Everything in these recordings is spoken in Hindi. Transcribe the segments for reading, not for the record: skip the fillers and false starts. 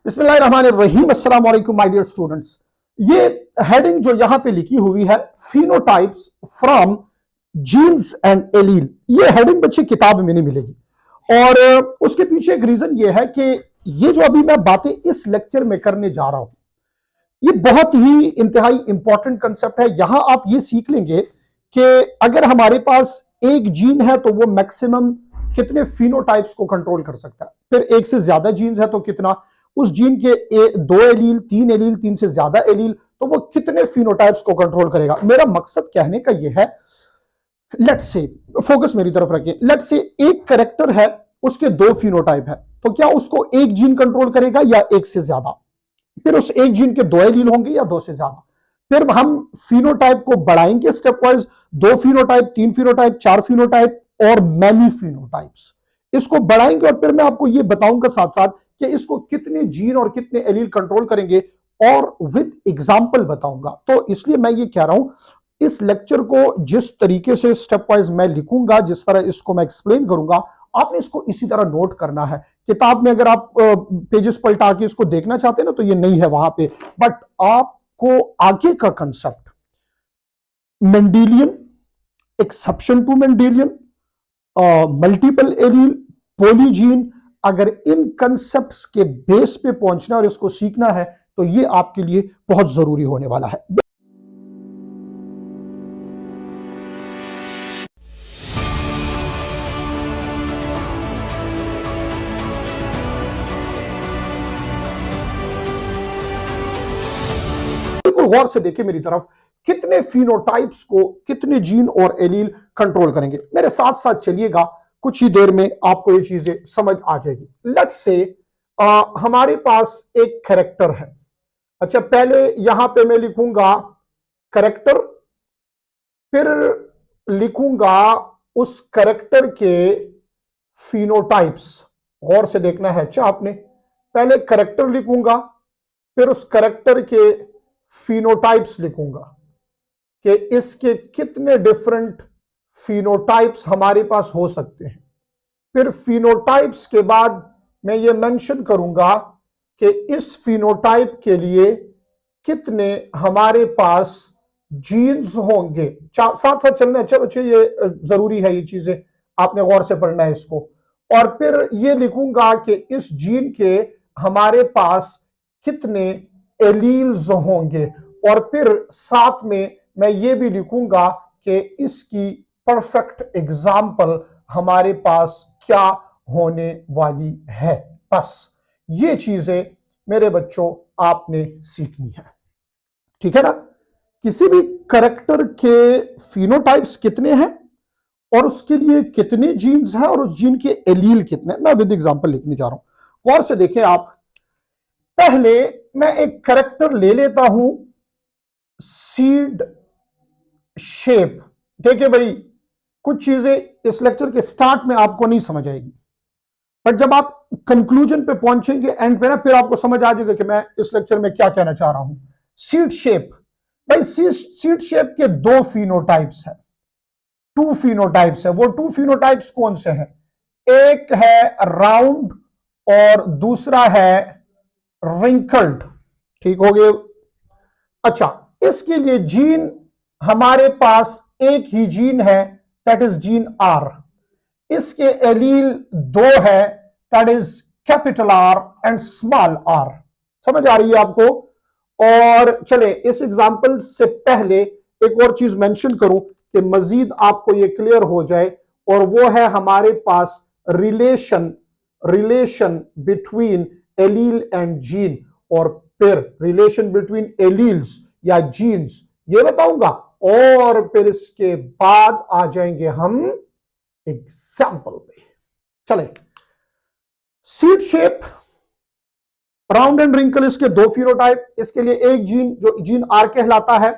बिस्मिल्लाहिर्रहमानिर्रहीम। अस्सलाम वालेकुम माय डियर स्टूडेंट्स। ये हेडिंग जो यहां पे लिखी हुई है phenotypes from genes and allele, ये हेडिंग बच्चे किताब में नहीं मिलेगी। और उसके पीछे एक रीजन ये है कि ये जो अभी मैं बातें इस लेक्चर में करने जा रहा हूं, ये बहुत ही इंतहाई इंपॉर्टेंट कंसेप्ट है। यहां आप ये सीख लेंगे कि अगर हमारे पास एक जीन है तो वो मैक्सिमम कितने फिनोटाइप्स को कंट्रोल कर सकता है, फिर एक से ज्यादा जीन्स है तो कितना, उस जीन के दो एलील, तीन से ज्यादा एलील, तो वो कितने फिनोटाइप्स को कंट्रोल करेगा। मेरा मकसद कहने का ये है, लेट्स से, फोकस मेरी तरफ रखिए, लेट्स से एक कैरेक्टर है, उसके दो फिनोटाइप है, तो क्या उसको एक जीन कंट्रोल करेगा या एक से ज्यादा। फिर उस एक जीन के दो एलील होंगे या दो से ज्यादा। फिर हम फिनोटाइप को बढ़ाएंगे स्टेप वाइज, दो फिनोटाइप, तीन फिनोटाइप, चार फिनोटाइप और मैनी फिनोटाइप्स, इसको बढ़ाएंगे। और फिर मैं आपको यह बताऊंगा साथ साथ कि इसको कितने जीन और कितने एलील कंट्रोल करेंगे, और विद एग्जाम्पल बताऊंगा। तो इसलिए मैं ये कह रहा हूं, इस लेक्चर को जिस तरीके से स्टेप वाइज मैं लिखूंगा, जिस तरह इसको मैं एक्सप्लेन करूंगा, आपने इसको इसी तरह नोट करना है। किताब में अगर आप पेजेस पलटा के इसको देखना चाहते हैं ना, तो ये नहीं है वहां पे, बट आपको आगे का concept, Mendelian, exception to Mendelian, multiple allele, polygene, अगर इन कंसेप्ट्स के बेस पे पहुंचना और इसको सीखना है तो ये आपके लिए बहुत जरूरी होने वाला है। बिल्कुल गौर से देखिए मेरी तरफ, कितने फिनोटाइप्स को कितने जीन और एलील कंट्रोल करेंगे। मेरे साथ साथ चलिएगा, कुछ ही देर में आपको ये चीजें समझ आ जाएगी। लेट्स से हमारे पास एक कैरेक्टर है। अच्छा, पहले यहां पे मैं लिखूंगा कैरेक्टर, फिर लिखूंगा उस कैरेक्टर के फिनोटाइप्स। गौर से देखना है। अच्छा, आपने पहले कैरेक्टर लिखूंगा, फिर उस कैरेक्टर के फिनोटाइप्स लिखूंगा कि इसके कितने डिफरेंट फिनोटाइप्स हमारे पास हो सकते हैं। फिर फिनोटाइप्स के बाद मैं ये मेंशन करूंगा कि इस फिनोटाइप के लिए कितने हमारे पास जीन्स होंगे। साथ साथ चलना। अच्छा बच्चे, ये जरूरी है, ये चीजें आपने गौर से पढ़ना है इसको। और फिर ये लिखूंगा कि इस जीन के हमारे पास कितने एलील्स होंगे, और फिर साथ में मैं ये भी लिखूंगा कि इसकी परफेक्ट एग्जाम्पल हमारे पास क्या होने वाली है। बस ये चीजें मेरे बच्चों आपने सीखनी है, ठीक है ना। किसी भी कैरेक्टर के फिनोटाइप्स कितने हैं और उसके लिए कितने जीन्स हैं और उस जीन के एलील कितने, मैं विद एग्जांपल लिखने जा रहा हूं। गौर से देखें आप, पहले मैं एक कैरेक्टर ले लेता हूं, सीड शेप। देखिए भाई, कुछ चीजें इस लेक्चर के स्टार्ट में आपको नहीं समझ आएगी, बट जब आप कंक्लूजन पे पहुंचेंगे, एंड पे ना, फिर आपको समझ आ जाएगा कि मैं इस लेक्चर में क्या कहना चाह रहा हूं। सीड शेप, भाई सीड शेप के दो फिनोटाइप्स है, टू फिनोटाइप्स है। वो टू फिनोटाइप्स कौन से हैं? एक है राउंड और दूसरा है रिंकल्ड, ठीक हो गए। अच्छा, इसके लिए जीन हमारे पास एक ही जीन है, दैट इज जीन आर। इसके एलील दो है, that is capital R and small R. समझ आ रही है आपको? और चले, इस एग्जांपल से पहले एक और चीज मेंशन करूं कि मजीद आपको ये क्लियर हो जाए, और वो है हमारे पास relation between allele and gene, और फिर रिलेशन बिटवीन एलील्स या जीन्स, ये बताऊंगा। और फिर इसके बाद आ जाएंगे हम एग्जाम्पल पे। चले, seed shape, round and wrinkle, इसके दो फिनोटाइप। इसके लिए एक जीन जो जीन आर कहलाता है,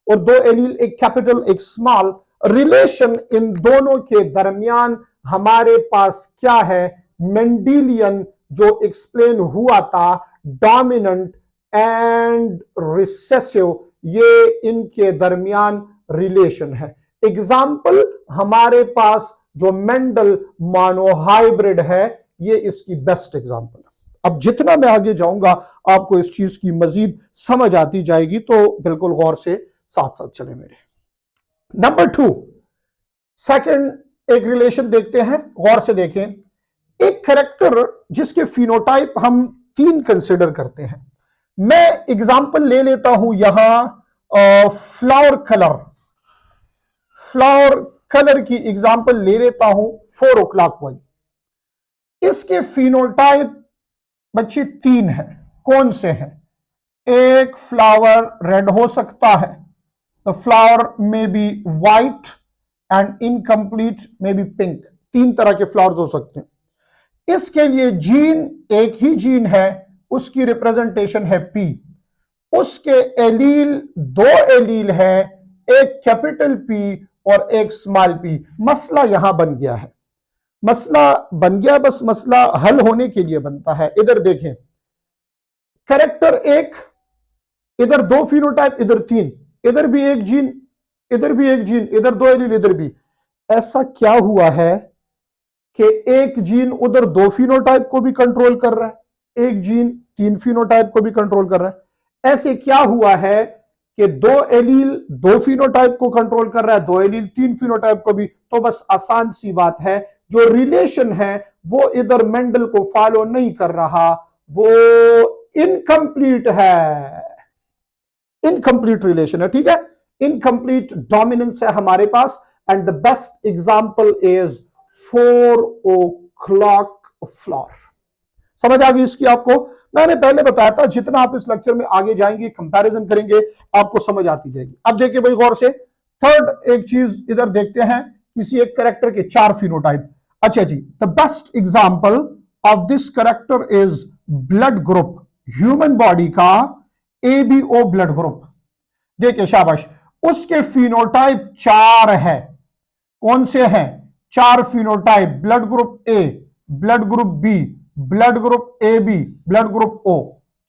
और दो एलील, एक कैपिटल एक स्मॉल। रिलेशन इन दोनों के दरमियान हमारे पास क्या है? मेंडेलियन, जो एक्सप्लेन हुआ था, डोमिनेंट एंड रिसेसिव, ये इनके दरमियान रिलेशन है। एग्जाम्पल हमारे पास जो मेंडल मोनोहाइब्रिड है, ये इसकी बेस्ट एग्जाम्पल है। अब जितना मैं आगे जाऊंगा आपको इस चीज की मजीद समझ आती जाएगी, तो बिल्कुल गौर से साथ साथ चले मेरे। नंबर 2, सेकंड एक रिलेशन देखते हैं, गौर से देखें। एक कैरेक्टर जिसके फिनोटाइप हम 3 कंसिडर करते हैं। मैं एग्जांपल ले लेता हूं यहां फ्लावर कलर, फ्लावर कलर की एग्जांपल ले लेता हूं 4 o'clock वाली। इसके फिनोटाइप बच्चे 3 हैं। कौन से हैं? एक फ्लावर रेड हो सकता है, the flower may be white and incomplete may be pink. 3 तरह के फ्लावर्स हो सकते हैं। इसके लिए जीन एक ही जीन है, उसकी रिप्रेजेंटेशन है पी। उसके एलील 2 एलील है, एक कैपिटल पी और एक स्मॉल पी। मसला यहां बन गया है, मसला बन गया, बस मसला हल होने के लिए बनता है। इधर देखें, कैरेक्टर एक, इधर 2 फिनोटाइप, इधर 3, इधर भी एक जीन, इधर भी एक जीन, इधर 2 एलील, इधर भी। ऐसा क्या हुआ है कि एक जीन उधर 2 फिनोटाइप को भी कंट्रोल कर रहा है, एक जीन 3 फिनोटाइप को भी कंट्रोल कर रहा है। ऐसे क्या हुआ है कि 2 एलील 2 फिनोटाइप को कंट्रोल कर रहा है, 2 एलील 3 फिनोटाइप को भी। तो बस आसान सी बात है, जो रिलेशन है वो इधर मेंडल को फॉलो नहीं कर रहा, वो इनकम्प्लीट है, इनकम्प्लीट रिलेशन है। ठीक है, इनकम्प्लीट डोमिनेंस है हमारे पास। And the best example is 4 o'clock flower. समझ आ गई इसकी आपको? मैंने पहले बताया था, जितना आप इस लेक्चर में आगे जाएंगे, कंपैरिजन करेंगे, आपको समझ आती जाएगी। अब देखिए भाई गौर से, थर्ड एक चीज इधर देखते हैं, किसी एक कैरेक्टर के 4 फिनोटाइप। अच्छा जी, the best example of this character is blood group, human body का ABO ब्लड ग्रुप। देखिए शाबाश, उसके फिनोटाइप 4 है। कौन से हैं? 4 phenotype, blood group A, blood group B, blood group AB, blood group O।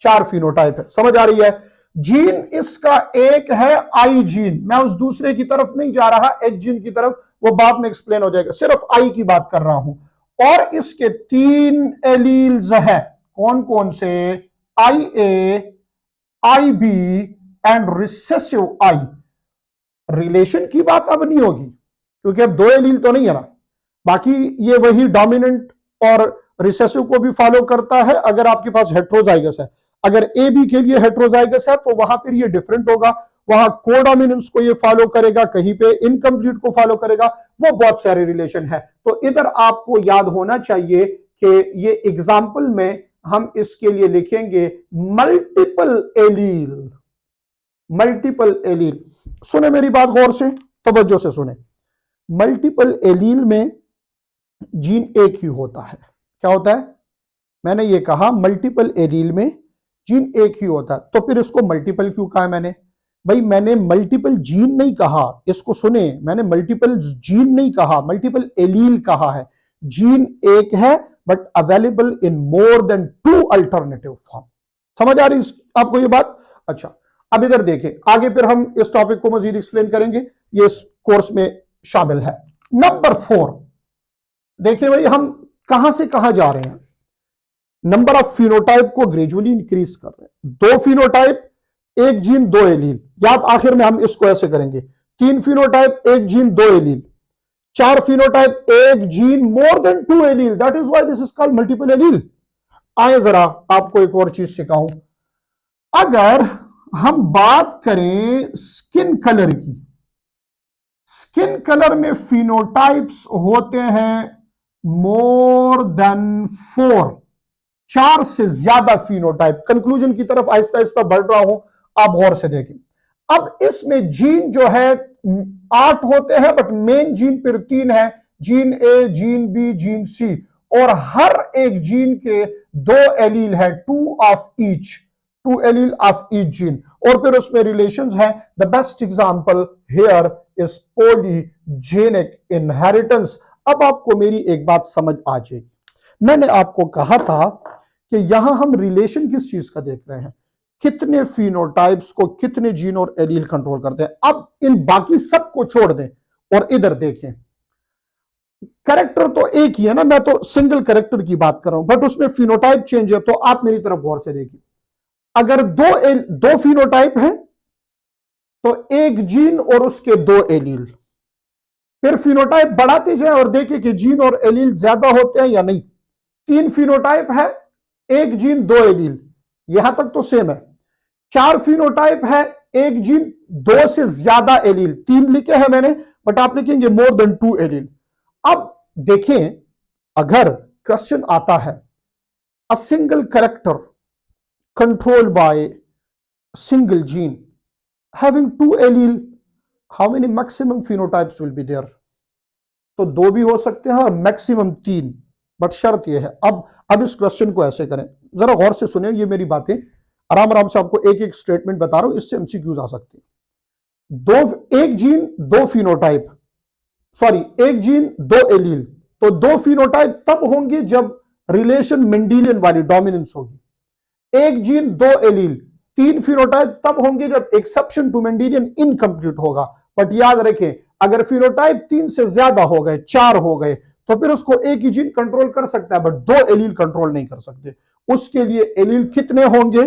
4 phenotype है, समझ आ रही है? जीन इसका एक है आई जीन, मैं उस दूसरे की तरफ नहीं जा रहा, H जीन की तरफ, वो बाद में एक्सप्लेन हो जाएगा, सिर्फ आई की बात कर रहा हूं। और इसके 3 एलील्स हैं। कौन कौन से? IA, IB and recessive I. Relation की बात अब नहीं होगी, क्योंकि अब 2 एलील तो नहीं है ना, बाकी ये वही डोमिनेंट और रिसेसिव को भी फॉलो करता है अगर आपके पास हेट्रोजाइगस है। अगर ए बी के लिए हेट्रोजाइगस है तो वहां पर ये डिफरेंट होगा, वहां कोडोमिनेंस को ये फॉलो करेगा, कहीं पे इनकम्प्लीट को फॉलो करेगा, वो बहुत सारे रिलेशन है। तो इधर आपको याद होना चाहिए कि ये एग्जाम्पल में हम इसके लिए लिखेंगे मल्टीपल एलील, मल्टीपल एलील। सुने मेरी बात गौर से, तवज्जो से सुने। मल्टीपल एलील में जीन एक ही होता है। क्या होता है? मैंने ये कहा मल्टीपल एलील में जीन एक ही होता है, तो फिर इसको मल्टीपल क्यों कहा मैंने? भाई मैंने मल्टीपल जीन नहीं कहा, इसको सुने, मैंने मल्टीपल जीन नहीं कहा, मल्टीपल एलील कहा है। जीन एक है but available in more than 2 alternative form. समझ आ रही आपको ये बात? अच्छा, अब इधर देखें, आगे फिर हम इस टॉपिक को मजीद एक्सप्लेन करेंगे, ये इस कोर्स में शामिल है। नंबर 4, देखिए भाई हम कहां से कहां जा रहे हैं। नंबर ऑफ फिनोटाइप को ग्रेजुअली इंक्रीज कर रहे हैं। 2 फिनोटाइप, एक जीन 2 एलील, याद आखिर में हम इसको ऐसे करेंगे। 3 फिनोटाइप, एक जीन 2 एलील। 4 फिनोटाइप, एक gene more than 2 allele, that is why this is called multiple allele. आए जरा आपको एक और चीज सिखाऊं। अगर हम बात करें स्किन कलर की, स्किन कलर में फिनोटाइप्स होते हैं मोर देन 4, 4 से ज्यादा फिनोटाइप। कंक्लूजन की तरफ आहिस्ता आहिस्ता बढ़ रहा हूं, आप गौर से देखें। अब इसमें जीन जो है 8 होते हैं, बट मेन जीन फिर 3 है, gene A, gene B, gene C, और हर एक जीन के 2 एलील है, 2 of each, 2 allele of each gene, और फिर उसमें रिलेशंस हैं। The best example here is polygenic inheritance. अब आपको मेरी एक बात समझ आ जाएगी। मैंने आपको कहा था कि यहां हम रिलेशन किस चीज का देख रहे हैं, कितने फिनोटाइप्स को कितने जीन और एलील कंट्रोल करते हैं। अब इन बाकी सबको छोड़ दें और इधर देखें, कैरेक्टर तो एक ही है ना, मैं तो सिंगल कैरेक्टर की बात कर रहा हूं, बट उसमें फिनोटाइप चेंज है। तो आप मेरी तरफ गौर से देखिए, अगर दो फिनोटाइप है तो एक जीन और उसके दो एलील, फिर फिनोटाइप बढ़ाते जाए और देखें कि जीन और एलील ज्यादा होते हैं या नहीं। तीन फिनोटाइप है, एक जीन दो एलील, यहां तक तो सेम है। चार फिनोटाइप है, एक जीन दो से ज्यादा एलील, तीन लिखे हैं मैंने, बट आप लिखेंगे मोर देन टू एलील। अब देखें, अगर क्वेश्चन आता है a single character control by single gene having two allele, how many maximum phenotypes will be there? तो दो भी हो सकते हैं और मैक्सिमम तीन, बट शर्त यह है। अब इस क्वेश्चन को ऐसे करें, जरा गौर से सुने ये मेरी बातें, आराम आराम से आपको एक एक स्टेटमेंट बता रहा हूं, इससे एमसीक्यूज आ सकते हैं। एक जीन दो फिनोटाइप, सॉरी एक जीन दो एलील, तो दो फिनोटाइप तब होंगे जब रिलेशन मेंडेलियन वाली डोमिनेंस होगी। एक जीन दो एलील, तीन फिनोटाइप तब होंगे जब एक्सेप्शन टू मेंडेलियन इनकम्प्लीट होगा। बट याद रखें, अगर फिनोटाइप तीन से ज्यादा हो गए, चार हो गए, तो फिर उसको एक ही जीन कंट्रोल कर सकता है, बट दो एलील कंट्रोल नहीं कर सकते। उसके लिए एलील कितने होंगे?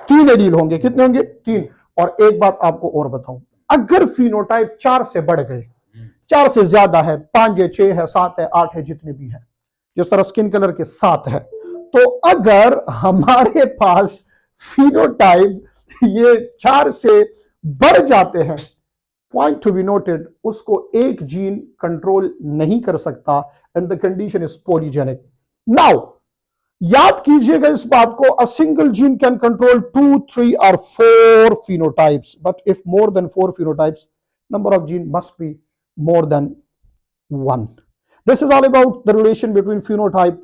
तीन एलील होंगे। कितने होंगे? तीन। और एक बात आपको और बताऊं, अगर फिनोटाइप चार से बढ़ गए, चार से ज्यादा है, पांच है, छह है, सात है, आठ है, जितने भी है, जिस तरह स्किन कलर के सात है, तो अगर हमारे पास फिनोटाइप ये चार से बढ़ जाते हैं, पॉइंट टू बी नोटेड, उसको एक जीन कंट्रोल नहीं कर सकता, and the condition is polygenic. Now याद कीजिएगा इस बात को, a single gene can control 2, 3 और 4 phenotypes, but if more than 4 phenotypes, number of gene must be more than 1. This is all about the relation between phenotype,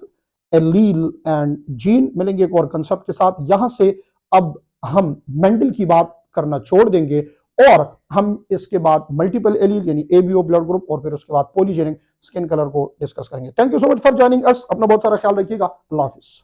allele and gene. मिलेंगे एक और कंसेप्ट के साथ। यहां से अब हम मेंडल की बात करना छोड़ देंगे और हम इसके बाद मल्टीपल एलील यानी एबीओ ब्लड ग्रुप और फिर उसके बाद पॉलीजेनिक स्किन कलर को डिस्कस करेंगे। Thank you so much for joining us. अपना बहुत सारा ख्याल रखिएगा। अल्लाह हाफिज।